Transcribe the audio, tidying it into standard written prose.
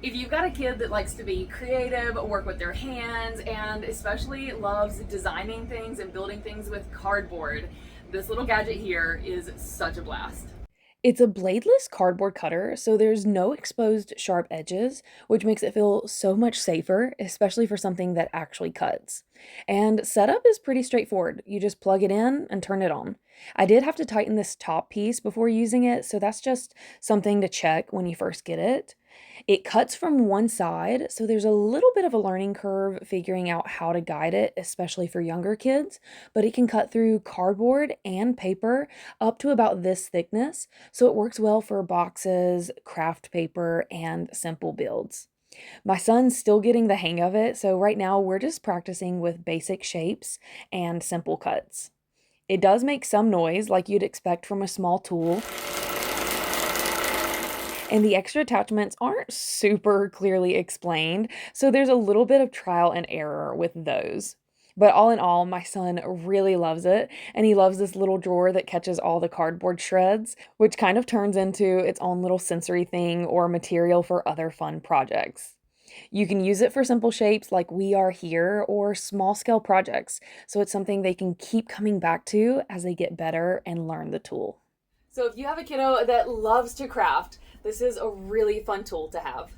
If you've got a kid that likes to be creative, work with their hands, and especially loves designing things and building things with cardboard, this little gadget here is such a blast. It's a bladeless cardboard cutter, so there's no exposed sharp edges, which makes it feel so much safer, especially for something that actually cuts. And setup is pretty straightforward. You just plug it in and turn it on. I did have to tighten this top piece before using it, so that's just something to check when you first get it. It cuts from one side, so there's a little bit of a learning curve figuring out how to guide it, especially for younger kids, but it can cut through cardboard and paper up to about this thickness, so it works well for boxes, craft paper, and simple builds. My son's still getting the hang of it, so right now we're just practicing with basic shapes and simple cuts. It does make some noise like you'd expect from a small tool, and the extra attachments aren't super clearly explained, so there's a little bit of trial and error with those. But all in all, my son really loves it, and he loves this little drawer that catches all the cardboard shreds, which kind of turns into its own little sensory thing or material for other fun projects. You can use it for simple shapes like we are here or small scale projects, so it's something they can keep coming back to as they get better and learn the tool. So if you have a kiddo that loves to craft, this is a really fun tool to have.